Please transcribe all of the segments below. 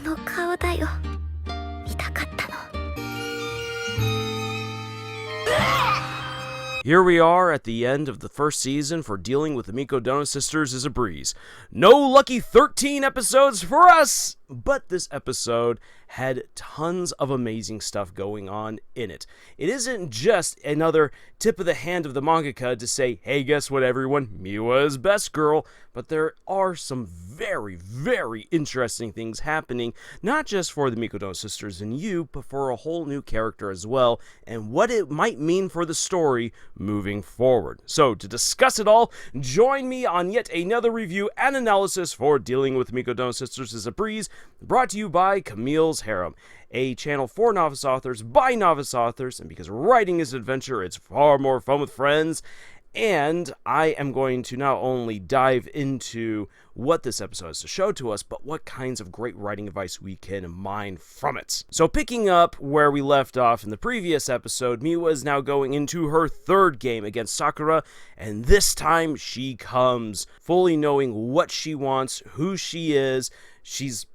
の顔だよ。見たかったの。 Here we are at the end of the first season for dealing with the Mikadono sisters is a breeze. No lucky 13 episodes for us! But this episode had tons of amazing stuff going on in it. It isn't just another tip of the hand of the mangaka to say, hey, guess what everyone, Miwa is best girl, but there are some very, very interesting things happening, not just for the Mikadono sisters and Yu, but for a whole new character as well, and what it might mean for the story moving forward. So, to discuss it all, join me on yet another review and analysis for Dealing with Mikadono Sisters is a Breeze, brought to you by Camille's Harem, a channel for novice authors by novice authors, and because writing is adventure, it's far more fun with friends. And I am going to not only dive into what this episode has to show to us, but what kinds of great writing advice we can mine from it. So picking up where we left off in the previous episode, Miwa is now going into her third game against Sakura, and this time she comes, fully knowing what she wants, who she is. She's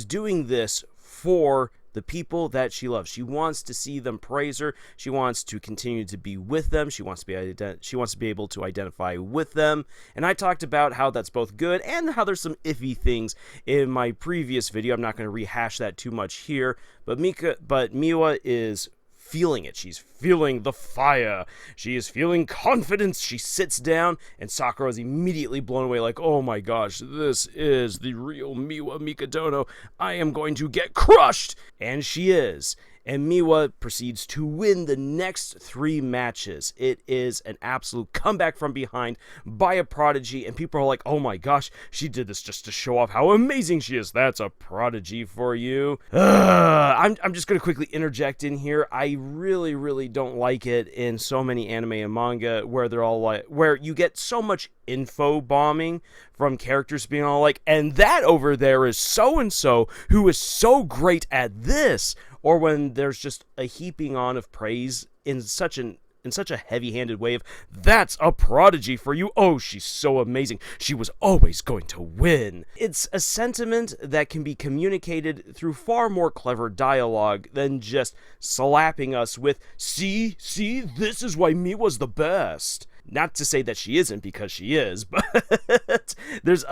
doing this for the people that she loves. She wants to see them praise her. She wants to continue to be with them. She wants to be able to identify with them. And I talked about how that's both good and how there's some iffy things in my previous video. I'm not going to rehash that too much here, but Miwa is feeling it. She's feeling the fire. She is feeling confidence. She sits down, and Sakura is immediately blown away like, oh my gosh, this is the real Miwa Mikadono. I am going to get crushed! And she is. And Miwa proceeds to win the next 3 matches. It is an absolute comeback from behind by a prodigy, and people are like, oh my gosh, she did this just to show off how amazing she is. That's a prodigy for you. I'm just going to quickly interject in here. I really, really don't like it in so many anime and manga where they're all like, where you get so much info bombing from characters being all like, and that over there is so-and-so who is so great at this. Or when there's just a heaping on of praise in such a heavy-handed way of, that's a prodigy for you. Oh, she's so amazing. She was always going to win. It's a sentiment that can be communicated through far more clever dialogue than just slapping us with, see, this is why Miwa's the best. Not to say that she isn't, because she is, but there's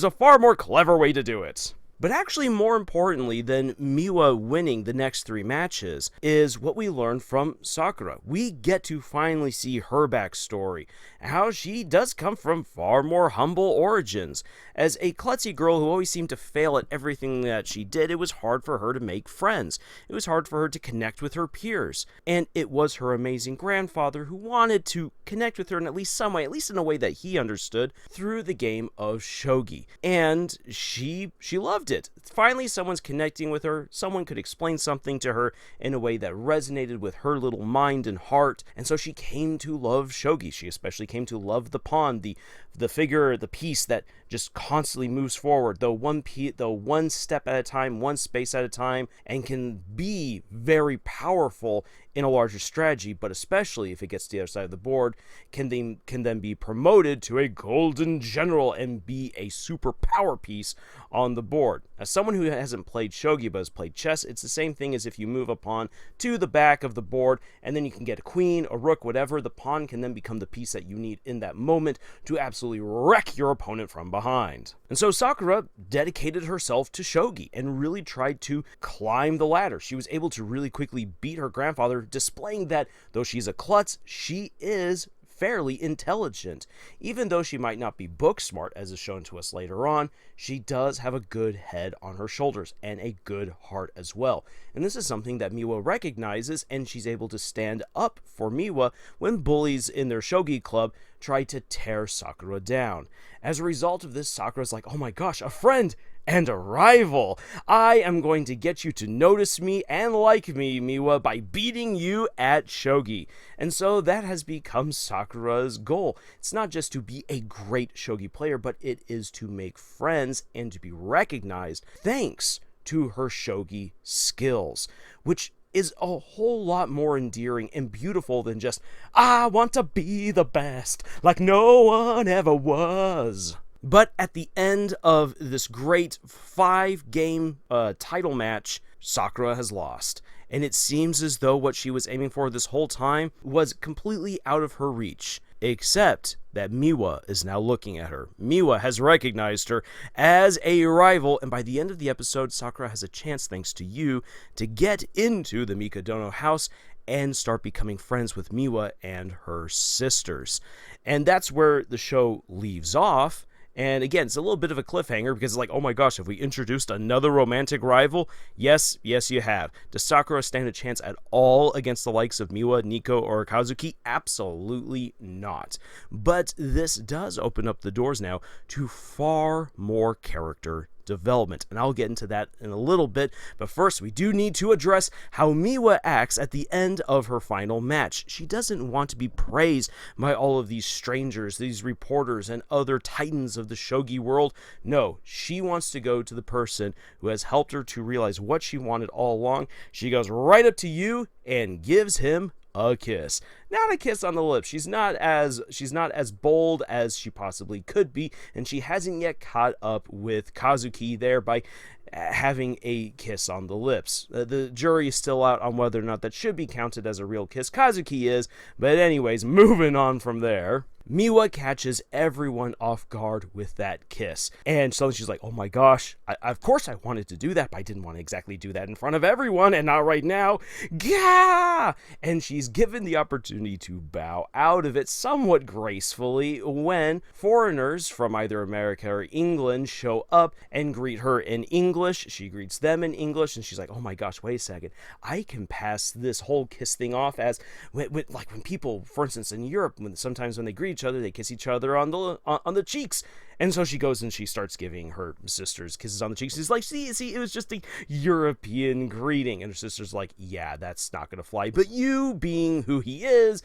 a far more clever way to do it. But actually, more importantly than Miwa winning the next 3 matches is what we learn from Sakura. We get to finally see her backstory, how she does come from far more humble origins. As a klutzy girl who always seemed to fail at everything that she did, it was hard for her to make friends. It was hard for her to connect with her peers. And it was her amazing grandfather who wanted to connect with her in at least some way, at least in a way that he understood, through the game of shogi. And she loved it. Finally, someone's connecting with her. Someone could explain something to her in a way that resonated with her little mind and heart. And so she came to love shogi. She especially came to love the pawn, the figure, the piece that just constantly moves forward, though one step at a time, one space at a time, and can be very powerful in a larger strategy, but especially if it gets to the other side of the board, can then be promoted to a golden general and be a super power piece on the board. As someone who hasn't played shogi but has played chess, it's the same thing as if you move a pawn to the back of the board, and then you can get a queen, a rook, whatever. The pawn can then become the piece that you need in that moment to absolutely wreck your opponent from behind. And so Sakura dedicated herself to shogi and really tried to climb the ladder. She was able to really quickly beat her grandfather, displaying that though she's a klutz, she is fairly intelligent. Even though she might not be book smart, as is shown to us later on, she does have a good head on her shoulders and a good heart as well. And this is something that Miwa recognizes, and she's able to stand up for Miwa when bullies in their shogi club try to tear Sakura down. As a result of this, Sakura's like, oh my gosh, a friend and a rival. I am going to get you to notice me and like me, Miwa, by beating you at shogi. And so that has become Sakura's goal. It's not just to be a great shogi player, but it is to make friends and to be recognized thanks to her shogi skills, which is a whole lot more endearing and beautiful than just, I want to be the best, like no one ever was. But at the end of this great 5-game title match, Sakura has lost. And it seems as though what she was aiming for this whole time was completely out of her reach. Except that Miwa is now looking at her. Miwa has recognized her as a rival, and by the end of the episode, Sakura has a chance, thanks to Yu, to get into the Mikadono house and start becoming friends with Miwa and her sisters. And that's where the show leaves off. And again, it's a little bit of a cliffhanger because it's like, oh my gosh, have we introduced another romantic rival? Yes, you have. Does Sakura stand a chance at all against the likes of Miwa, Niko, or Kazuki? Absolutely not. But this does open up the doors now to far more character development, and I'll get into that in a little bit, but first we do need to address how Miwa acts at the end of her final match. She doesn't want to be praised by all of these strangers, these reporters, and other titans of the shogi world. No, she wants to go to the person who has helped her to realize what she wanted all along. She goes right up to Yu and gives him a kiss. Not a kiss on the lips. She's not as bold as she possibly could be, and she hasn't yet caught up with Kazuki there by having a kiss on the lips. The jury is still out on whether or not that should be counted as a real kiss. Kazuki is, but anyways, moving on from there. Miwa catches everyone off guard with that kiss. And suddenly she's like, oh my gosh, of course I wanted to do that, but I didn't want to exactly do that in front of everyone, and not right now. Gah! And she's given the opportunity to bow out of it somewhat gracefully when foreigners from either America or England show up and greet her in English. She greets them in English, and she's like, oh my gosh, wait a second. I can pass this whole kiss thing off as, like when people, for instance, in Europe, sometimes when they greet each other, they kiss each other on the cheeks. And so she goes and she starts giving her sisters kisses on the cheeks. She's like, see, it was just a European greeting. And her sister's like, yeah, that's not going to fly. But Yu, being who he is,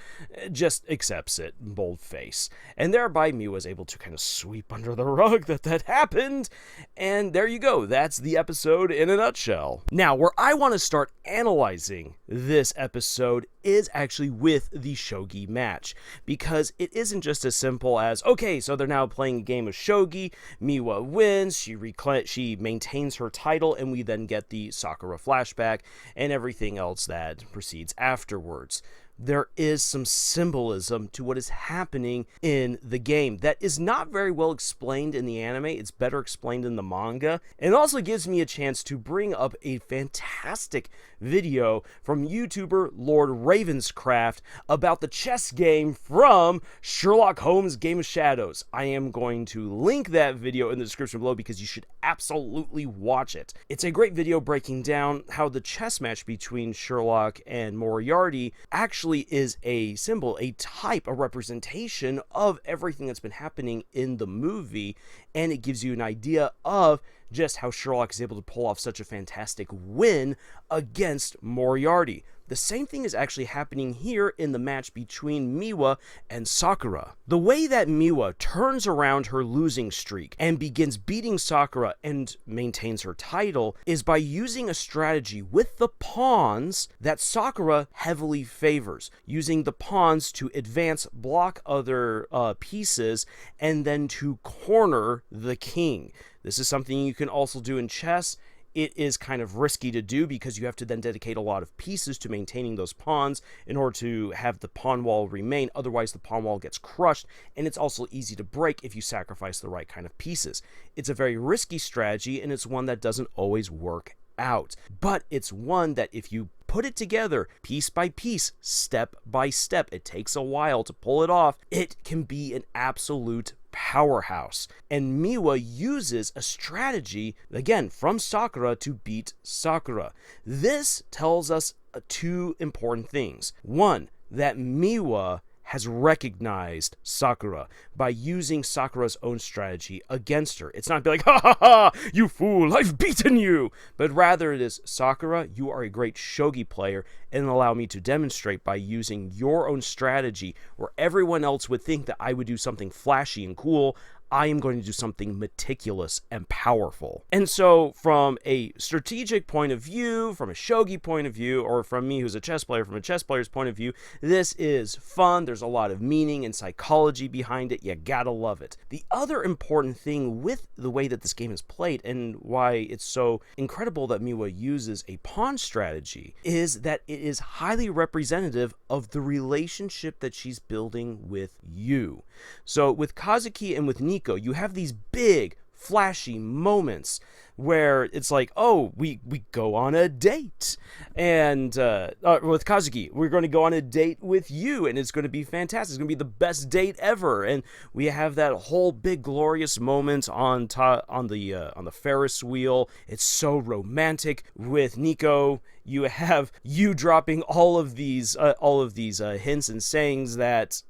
just accepts it, bold face. And thereby, Miwa was able to kind of sweep under the rug that happened. And there you go. That's the episode in a nutshell. Now, where I want to start analyzing this episode is actually with the shogi match, because it isn't just as simple as, okay, so they're now playing a game of shogi, Miwa wins, she maintains her title, and we then get the Sakura flashback and everything else that proceeds afterwards. There is some symbolism to what is happening in the game that is not very well explained in the anime. It's better explained in the manga. And it also gives me a chance to bring up a fantastic video from YouTuber Lord Ravenscraft about the chess game from Sherlock Holmes' Game of Shadows. I am going to link that video in the description below because you should absolutely watch it. It's a great video breaking down how the chess match between Sherlock and Moriarty actually is a symbol, a type, a representation of everything that's been happening in the movie, and it gives you an idea of just how Sherlock is able to pull off such a fantastic win against Moriarty. The same thing is actually happening here in the match between Miwa and Sakura. The way that Miwa turns around her losing streak and begins beating Sakura and maintains her title is by using a strategy with the pawns that Sakura heavily favors, using the pawns to advance, block other pieces, and then to corner the king. This is something you can also do in chess. It is kind of risky to do because you have to then dedicate a lot of pieces to maintaining those pawns in order to have the pawn wall remain. Otherwise, the pawn wall gets crushed, and it's also easy to break if you sacrifice the right kind of pieces. It's a very risky strategy, and it's one that doesn't always work out. But it's one that if you put it together piece by piece, step by step, it takes a while to pull it off, it can be an absolute powerhouse. And Miwa uses a strategy, again, from Sakura to beat Sakura. This tells us two important things. One, that Miwa has recognized Sakura by using Sakura's own strategy against her. It's not be like, ha ha ha, you fool, I've beaten you! But rather it is, Sakura, you are a great shogi player, and allow me to demonstrate by using your own strategy where everyone else would think that I would do something flashy and cool. I am going to do something meticulous and powerful. And so from a strategic point of view, from a shogi point of view, or from me who's a chess player, from a chess player's point of view, this is fun. There's a lot of meaning and psychology behind it. You gotta love it. The other important thing with the way that this game is played, and why it's so incredible that Miwa uses a pawn strategy, is that it is highly representative of the relationship that she's building with Yu. So with Kazuki and with Niko, you have these big, flashy moments where it's like, oh, we go on a date. And with Kazuki, we're going to go on a date with you, and it's going to be fantastic. It's going to be the best date ever. And we have that whole big glorious moment on the Ferris wheel. It's so romantic. With Niko, you have you dropping all of these hints and sayings that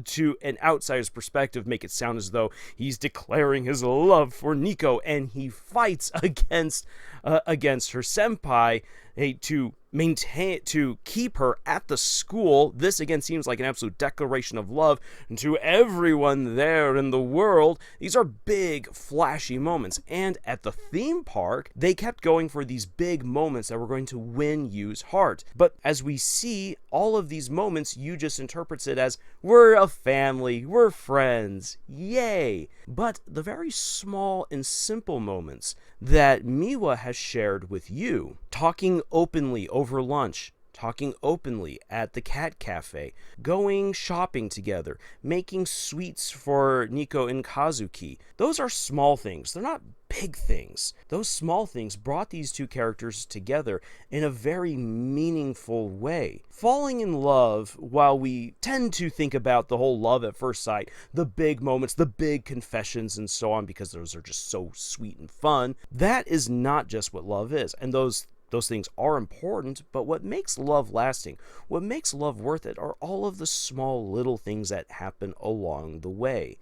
to an outsider's perspective make it sound as though he's declaring his love for Niko, and he fights against her senpai to keep her at the school. This again seems like an absolute declaration of love to everyone there in the world. These are big, flashy moments. And at the theme park, they kept going for these big moments that were going to win Yu's heart. But as we see all of these moments, Yu just interprets it as, we're a family, we're friends, yay. But the very small and simple moments that Miwa has shared with Yu, talking openly over lunch, talking openly at the cat cafe, going shopping together, making sweets for Niko and Kazuki. Those are small things. They're not big things. Those small things brought these two characters together in a very meaningful way. Falling in love, while we tend to think about the whole love at first sight, the big moments, the big confessions and so on, because those are just so sweet and fun, that is not just what love is. And those things are important, but what makes love lasting, what makes love worth it, are all of the small little things that happen along the way.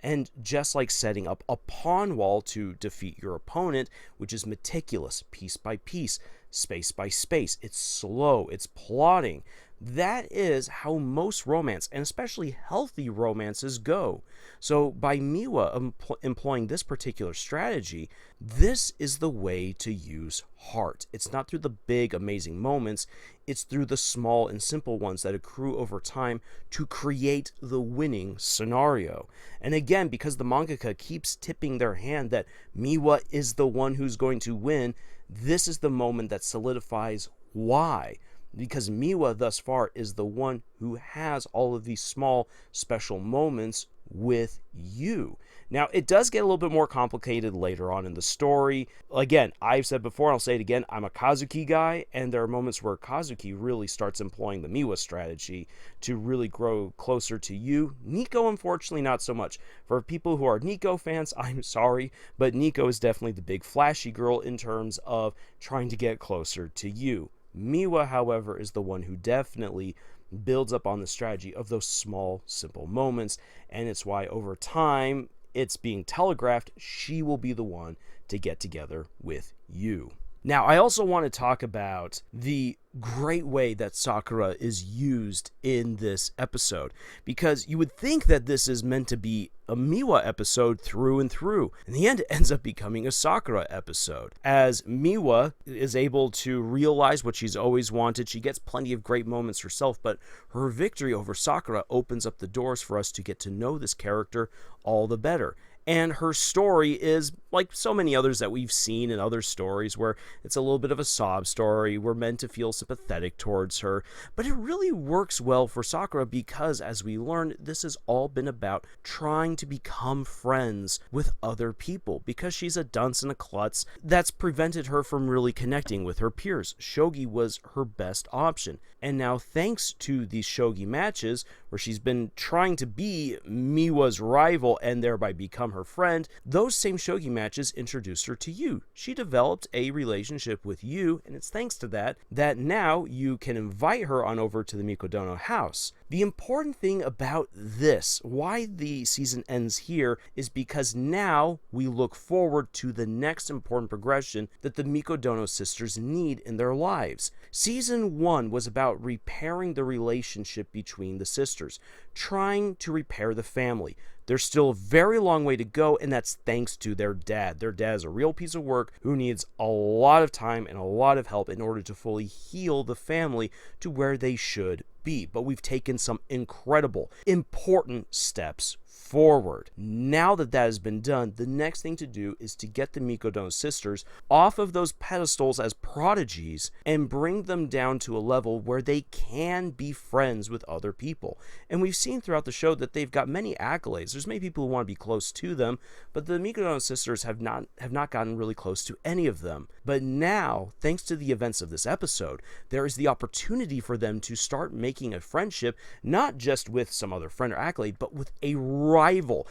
And just like setting up a pawn wall to defeat your opponent, which is meticulous, piece by piece, space by space, it's slow, it's plodding. That is how most romance, and especially healthy romances, go. So by Miwa employing this particular strategy, this is the way to use heart. It's not through the big, amazing moments. It's through the small and simple ones that accrue over time to create the winning scenario. And again, because the mangaka keeps tipping their hand that Miwa is the one who's going to win, this is the moment that solidifies why. Because Miwa thus far is the one who has all of these small special moments with Yu. Now, it does get a little bit more complicated later on in the story. Again, I've said before, and I'll say it again, I'm a Kazuki guy, and there are moments where Kazuki really starts employing the Miwa strategy to really grow closer to Yu. Niko, unfortunately, not so much. For people who are Niko fans, I'm sorry, but Niko is definitely the big flashy girl in terms of trying to get closer to Yu. Miwa, however, is the one who definitely builds up on the strategy of those small, simple moments, and it's why over time it's being telegraphed she will be the one to get together with Yu. Now, I also want to talk about the great way that Sakura is used in this episode, because you would think that this is meant to be a Miwa episode through and through. In the end, it ends up becoming a Sakura episode. As Miwa is able to realize what she's always wanted, she gets plenty of great moments herself, but her victory over Sakura opens up the doors for us to get to know this character all the better. And her story is like so many others that we've seen in other stories, where it's a little bit of a sob story. We're meant to feel sympathetic towards her. But it really works well for Sakura because, as we learned, this has all been about trying to become friends with other people, because she's a dunce and a klutz. That's prevented her from really connecting with her peers. Shogi was her best option. And now, thanks to these shogi matches, where she's been trying to be Miwa's rival and thereby become her friend, those same shogi matches introduced her to Yu. She developed a relationship with Yu, and it's thanks to that now you can invite her on over to the Mikadono house. The important thing about this, why the season ends here, is because now we look forward to the next important progression that the Mikadono sisters need in their lives. Season 1 was about repairing the relationship between the sisters, trying to repair the family, there's still a very long way to go, and that's thanks to their dad. Their dad is a real piece of work who needs a lot of time and a lot of help in order to fully heal the family to where they should be. But we've taken some incredible, important steps forward. Now that that has been done, the next thing to do is to get the Mikadono sisters off of those pedestals as prodigies and bring them down to a level where they can be friends with other people. And we've seen throughout the show that they've got many accolades. There's many people who want to be close to them, but the Mikadono sisters have not gotten really close to any of them. But now, thanks to the events of this episode, there is the opportunity for them to start making a friendship, not just with some other friend or accolade, but with a rival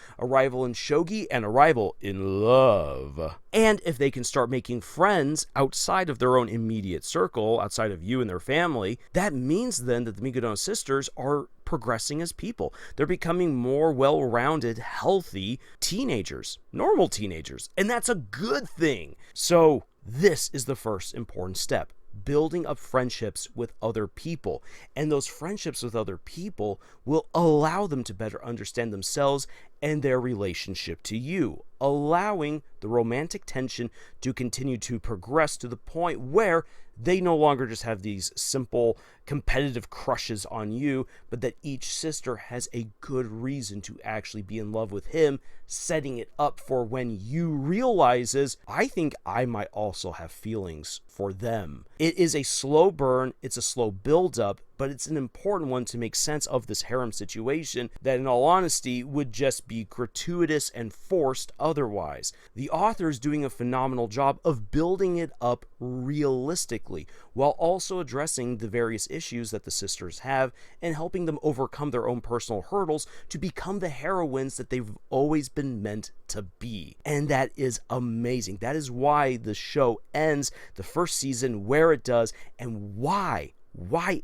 in shogi and a rival in love. And if they can start making friends outside of their own immediate circle, outside of you and their family, that means then that the Mikadono sisters are progressing as people. They're becoming more well-rounded, healthy teenagers, normal teenagers, and that's a good thing. So this is the first important step. Building up friendships with other people. And those friendships with other people will allow them to better understand themselves and their relationship to you, allowing the romantic tension to continue to progress to the point where they no longer just have these simple competitive crushes on you, but that each sister has a good reason to actually be in love with him, setting it up for when Yu realizes, I think I might also have feelings for them. It is a slow burn, it's a slow build up, but it's an important one to make sense of this harem situation that, in all honesty, would just be gratuitous and forced otherwise. The author is doing a phenomenal job of building it up realistically, while also addressing the various issues that the sisters have and helping them overcome their own personal hurdles to become the heroines that they've always been meant to be. And that is amazing. That is why the show ends the first season where it does, and why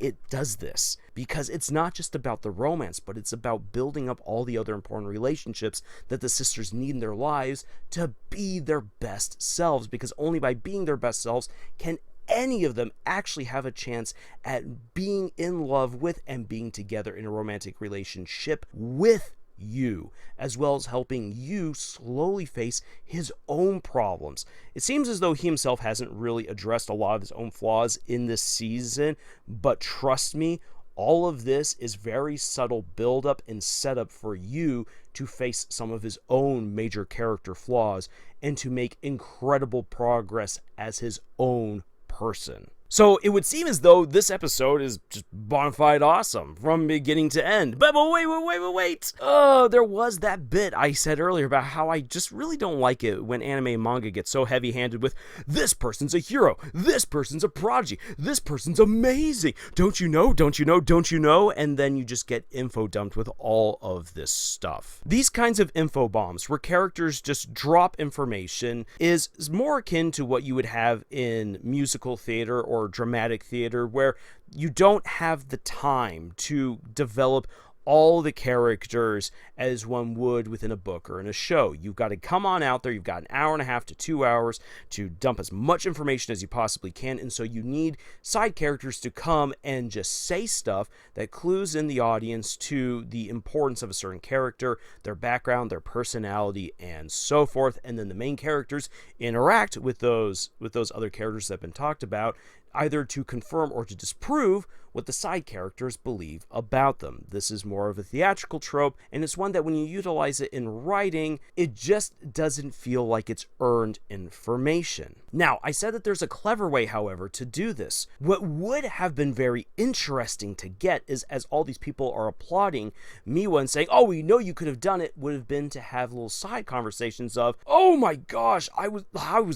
it does this. Because it's not just about the romance, but it's about building up all the other important relationships that the sisters need in their lives to be their best selves, because only by being their best selves can any of them actually have a chance at being in love with and being together in a romantic relationship with you, as well as helping you slowly face his own problems. It seems as though he himself hasn't really addressed a lot of his own flaws in this season, but trust me, all of this is very subtle build-up and setup for you to face some of his own major character flaws and to make incredible progress as his own person. So it would seem as though this episode is just bona fide awesome from beginning to end. But wait. Oh, there was that bit I said earlier about how I just really don't like it when anime and manga get so heavy-handed with, this person's a hero, this person's a prodigy, this person's amazing, don't you know, and then you just get info dumped with all of this stuff. These kinds of info bombs where characters just drop information is more akin to what you would have in musical theater or dramatic theater, where you don't have the time to develop all the characters as one would within a book or in a show. You've got to come on out there, you've got an hour and a half to 2 hours to dump as much information as you possibly can, and so you need side characters to come and just say stuff that clues in the audience to the importance of a certain character, their background, their personality, and so forth, and then the main characters interact with those other characters that have been talked about, either to confirm or to disprove what the side characters believe about them. This is more of a theatrical trope, and it's one that when you utilize it in writing, it just doesn't feel like it's earned information. Now, I said that there's a clever way, however, to do this. What would have been very interesting to get is, as all these people are applauding Miwa and saying, oh, we know you could have done it, would have been to have little side conversations of, oh my gosh, I was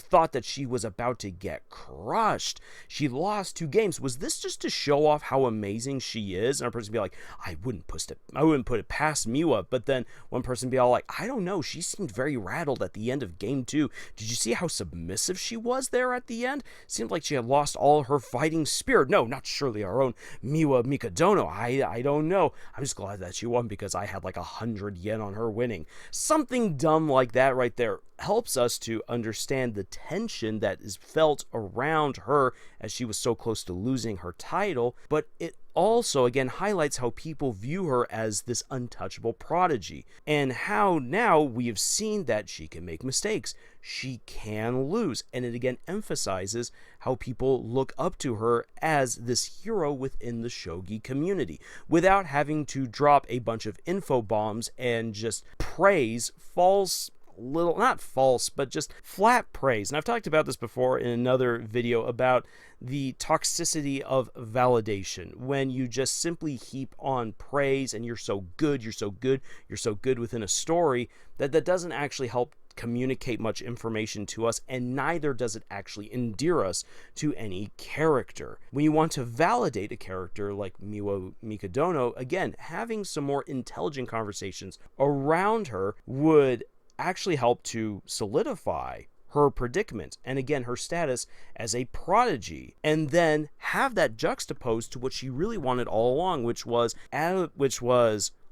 thought that she was about to get crushed. She lost 2 games. Was this just to show off how amazing she is? And a person be like, I wouldn't put it past Miwa. But then one person be all like, I don't know, she seemed very rattled at the end of game 2. Did you see how submissive she was there at the end? Seemed like she had lost all her fighting spirit. No, not surely our own Miwa Mikadono. I don't know. I'm just glad that she won because I had like 100 yen on her winning. Something dumb like that right there. helps us to understand the tension that is felt around her as she was so close to losing her title, but it also, again, highlights how people view her as this untouchable prodigy, and how now we have seen that she can make mistakes, she can lose, and it again emphasizes how people look up to her as this hero within the shogi community, without having to drop a bunch of info bombs and just praise not false, but just flat praise. And I've talked about this before in another video about the toxicity of validation, when you just simply heap on praise and you're so good within a story, that doesn't actually help communicate much information to us, and neither does it actually endear us to any character. When you want to validate a character like Miwa Mikadono, again, having some more intelligent conversations around her would actually help to solidify her predicament, and again her status as a prodigy, and then have that juxtaposed to what she really wanted all along, which was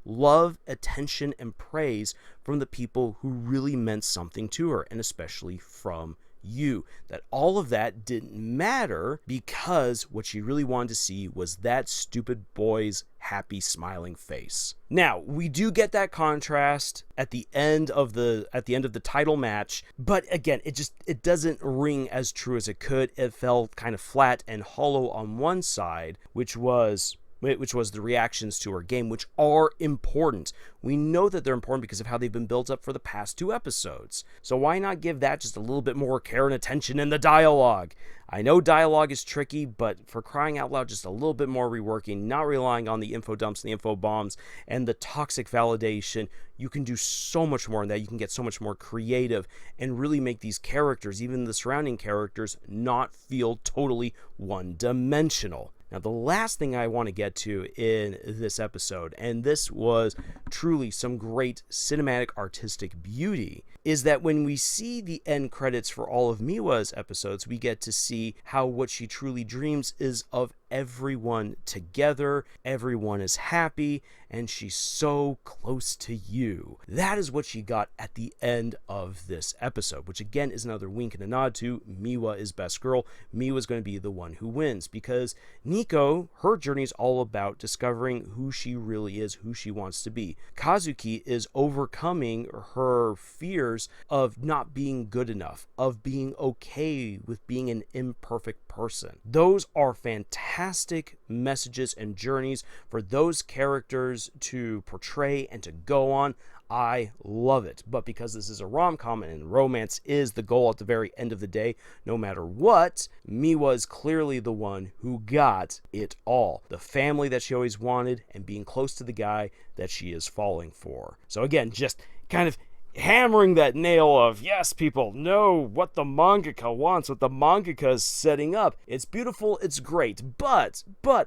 love, attention, and praise from the people who really meant something to her, and especially from you. That all of that didn't matter, because what she really wanted to see was that stupid boy's happy smiling face. Now, we do get that contrast at the end of the title match, but again, it doesn't ring as true as it could. It felt kind of flat and hollow on one side, which was the reactions to her game, which are important. We know that they're important because of how they've been built up for the past 2 episodes. So why not give that just a little bit more care and attention in the dialogue? I know dialogue is tricky, but for crying out loud, just a little bit more reworking, not relying on the info dumps and the info bombs and the toxic validation. You can do so much more in that. You can get so much more creative and really make these characters, even the surrounding characters, not feel totally one-dimensional. Now, the last thing I want to get to in this episode, and this was truly some great cinematic artistic beauty, is that when we see the end credits for all of Miwa's episodes, we get to see how what she truly dreams is of everyone together, everyone is happy, and she's so close to you. That is what she got at the end of this episode, which again is another wink and a nod to Miwa is best girl. Miwa is going to be the one who wins, because Niko, her journey is all about discovering who she really is, who she wants to be. Kazuki is overcoming her fears of not being good enough, of being okay with being an imperfect person. Those are fantastic messages and journeys for those characters to portray and to go on. I love it. But because this is a rom-com and romance is the goal at the very end of the day, no matter what, Miwa is clearly the one who got it all. The family that she always wanted, and being close to the guy that she is falling for. So again, just kind of hammering that nail of, yes, people know what the mangaka wants, what the mangaka is setting up. It's beautiful, it's great, but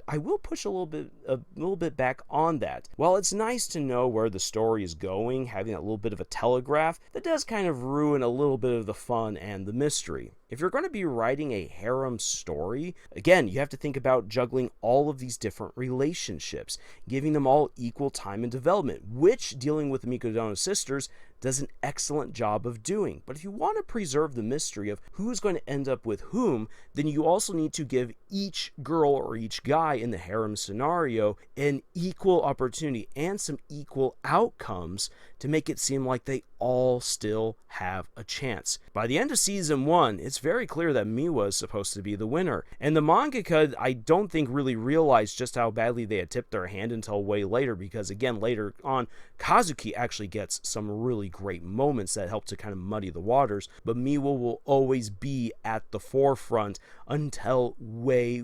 I will push a little bit back on that. While it's nice to know where the story is going, having that little bit of a telegraph, that does kind of ruin a little bit of the fun and the mystery. If you're going to be writing a harem story, again, you have to think about juggling all of these different relationships, giving them all equal time and development, which dealing with the Mikadono sisters does an excellent job of doing. But if you want to preserve the mystery of who's going to end up with whom, then you also need to give each girl or each guy in the harem scenario an equal opportunity and some equal outcomes to make it seem like they all still have a chance. By the end of season 1, it's very clear that Miwa is supposed to be the winner, and the mangaka, I don't think, really realized just how badly they had tipped their hand until way later, because again, later on, Kazuki actually gets some really great moments that help to kind of muddy the waters, but Miwa will always be at the forefront until way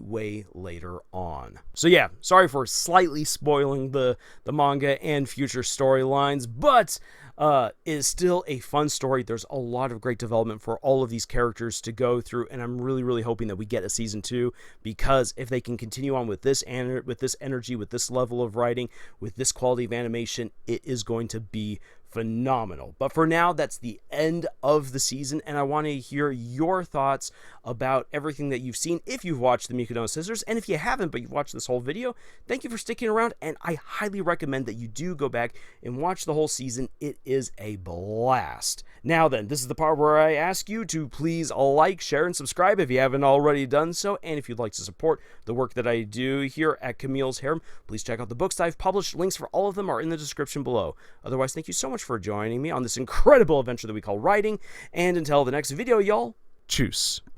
later on. So yeah, sorry for slightly spoiling the manga and future storylines, but it is still a fun story. There's a lot of great development for all of these characters to go through, and I'm really hoping that we get a season 2, because if they can continue on with this energy, with this level of writing, with this quality of animation, it is going to be phenomenal. But for now, that's the end of the season, and I want to hear your thoughts about everything that you've seen if you've watched the Mikadono Sisters, and if you haven't but you've watched this whole video, thank you for sticking around, and I highly recommend that you do go back and watch the whole season. It is a blast. Now then, this is the part where I ask you to please like, share, and subscribe if you haven't already done so, and if you'd like to support the work that I do here at Camille's Harem, please check out the books that I've published. Links for all of them are in the description below. Otherwise, thank you so much for joining me on this incredible adventure that we call writing, and until the next video, y'all, tschüss.